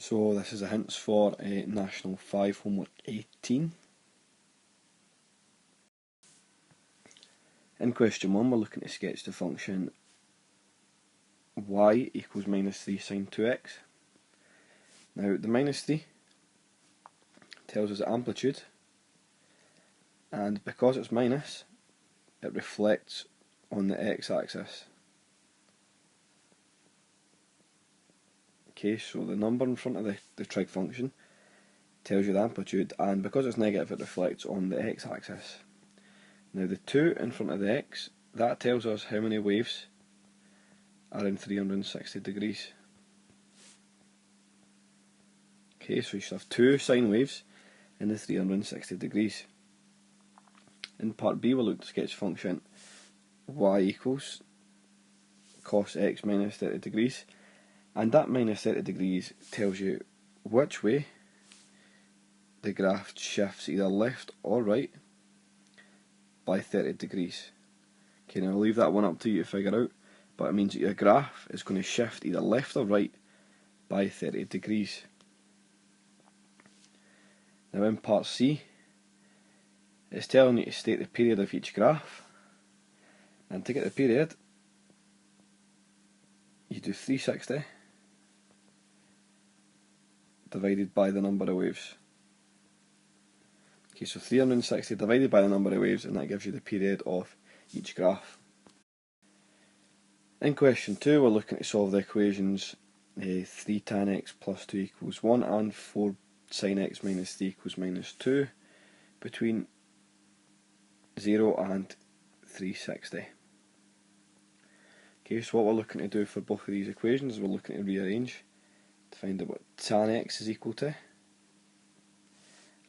So this is a hints for National 5 Homework 18. In question 1 we're looking to sketch the function y equals minus 3 sine 2x. Now the minus 3 tells us the amplitude, and because it's minus it reflects on the x-axis. Okay, so the number in front of the trig function tells you the amplitude, and because it's negative it reflects on the x-axis. Now the 2 in front of the x, that tells us how many waves are in 360 degrees. Okay, so you should have 2 sine waves in the 360 degrees. In part B we'll look to sketch function y equals cos x minus 30 degrees, and that minus 30 degrees tells you which way the graph shifts, either left or right, by 30 degrees. Okay, now I'll leave that one up to you to figure out, but it means that your graph is going to shift either left or right by 30 degrees. Now in part C, it's telling you to state the period of each graph, and to get the period you do 360 divided by the number of waves. Okay, so 360 divided by the number of waves, and that gives you the period of each graph. In question 2 we're looking to solve the equations 3 tan x plus 2 equals 1 and 4 sin x minus 3 equals minus 2 between 0 and 360. Okay, so what we're looking to do for both of these equations is we're looking to rearrange to find out what tan x is equal to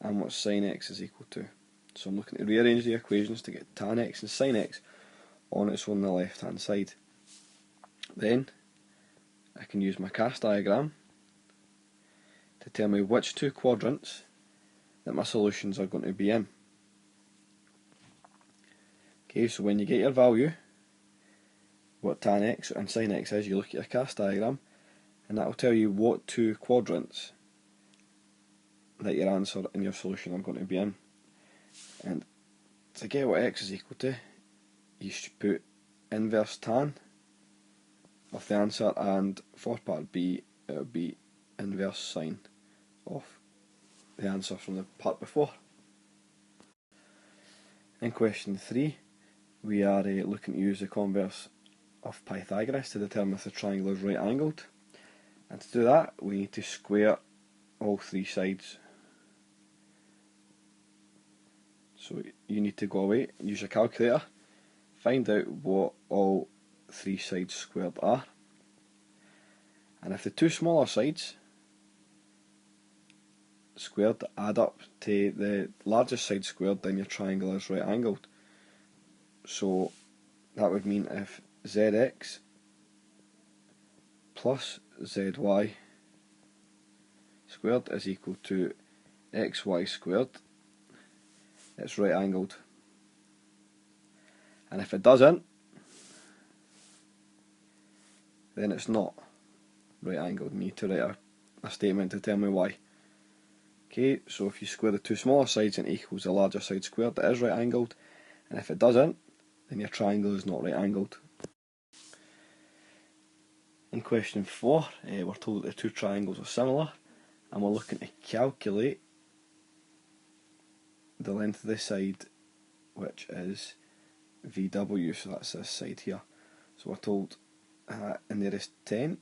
and what sin x is equal to. So I'm looking to rearrange the equations to get tan x and sin x on its own the left hand side. Then I can use my CAST diagram to tell me which two quadrants that my solutions are going to be in. Okay, so when you get your value, what tan x and sin x is, you look at your CAST diagram, and that will tell you what two quadrants that your answer and your solution are going to be in. And to get what x is equal to, you should put inverse tan of the answer, and for part B it will be inverse sine of the answer from the part before. In question 3 we are looking to use the converse of Pythagoras to determine if the triangle is right angled, and to do that we need to square all three sides. So you need to go away and use your calculator, find out what all three sides squared are, and if the two smaller sides squared add up to the largest side squared, then your triangle is right angled. So that would mean if zx plus zy squared is equal to xy squared, it's right angled. And if it doesn't, then it's not right angled. You need to write a statement to tell me why. Okay, so if you square the two smaller sides and it equals the larger side squared, it is right angled, and if it doesn't, then your triangle is not right angled. In question 4, we're told that the two triangles are similar, and we're looking to calculate the length of the side, which is VW, so that's this side here. So we're told in there is 10,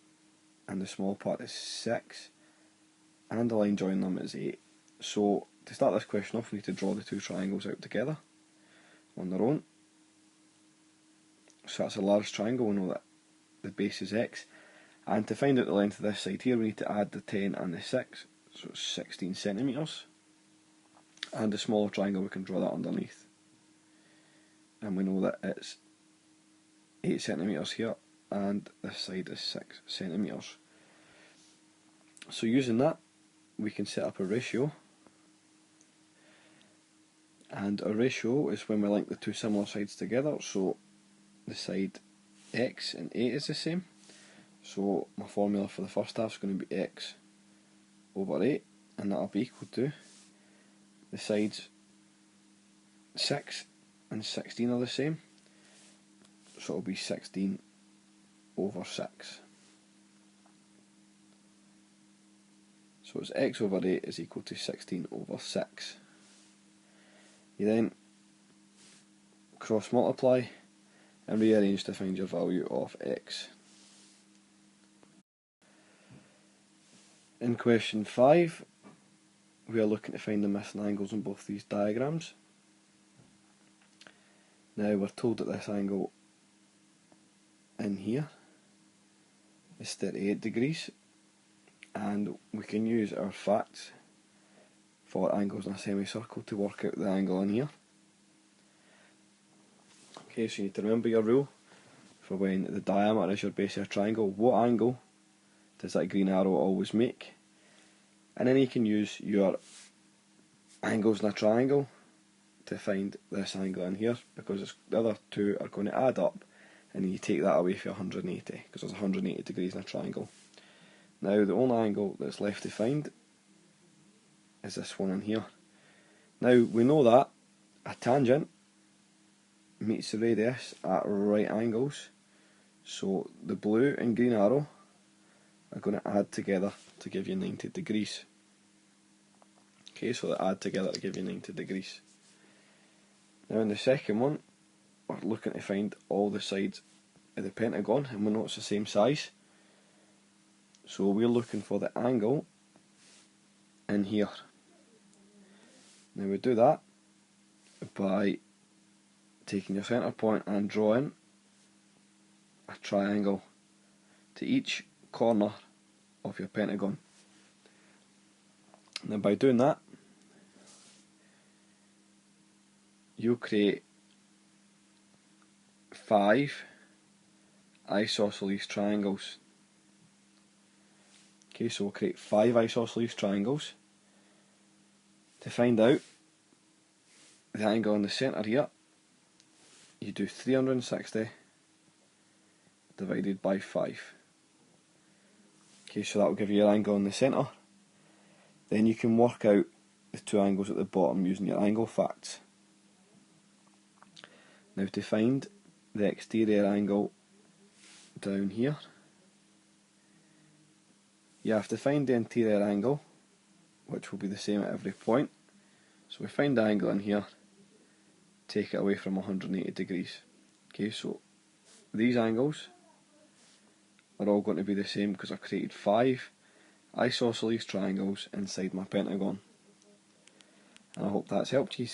and the small part is 6, and the line joining them is 8. So to start this question off we need to draw the two triangles out together on their own. So that's a large triangle, we know that the base is x, and to find out the length of this side here we need to add the 10 and the 6, so it's 16 centimetres, and the smaller triangle we can draw that underneath, and we know that it's 8 centimetres here and this side is 6 centimetres. So using that we can set up a ratio, and a ratio is when we link the two similar sides together. So the side x and 8 is the same, so my formula for the first half is going to be x over 8, and that'll be equal to the sides 6 and 16 are the same, so it'll be 16 over 6. So it's x over 8 is equal to 16 over 6. You then cross multiply and rearrange to find your value of x. In question 5, we are looking to find the missing angles on both these diagrams. Now we're told that this angle in here is 38 degrees, and we can use our facts for angles in a semicircle to work out the angle in here. Okay, so you need to remember your rule for when the diameter is your base of a triangle. What angle does that green arrow always make? And then you can use your angles in a triangle to find this angle in here, because the other two are going to add up, and then you take that away for 180, because there's 180 degrees in a triangle. Now the only angle that's left to find is this one in here. Now we know that a tangent meets the radius at right angles, so the blue and green arrow are going to add together to give you 90 degrees. Okay, so they add together to give you 90 degrees. Now in the second one, we're looking to find all the sides of the pentagon, and we know it's the same size. So we're looking for the angle in here. Now we do that by taking your centre point and drawing a triangle to each corner of your pentagon. Now by doing that, you'll create 5 isosceles triangles. Okay, so we'll create 5 isosceles triangles. To find out the angle in the centre here, you do 360 divided by 5. Okay, so that will give you your angle in the centre. Then you can work out the two angles at the bottom using your angle facts. Now to find the exterior angle down here, you have to find the interior angle, which will be the same at every point. So we find the angle in here, take it away from 180 degrees. Okay, so these angles are all going to be the same because I've created 5 isosceles triangles inside my pentagon. And I hope that's helped you.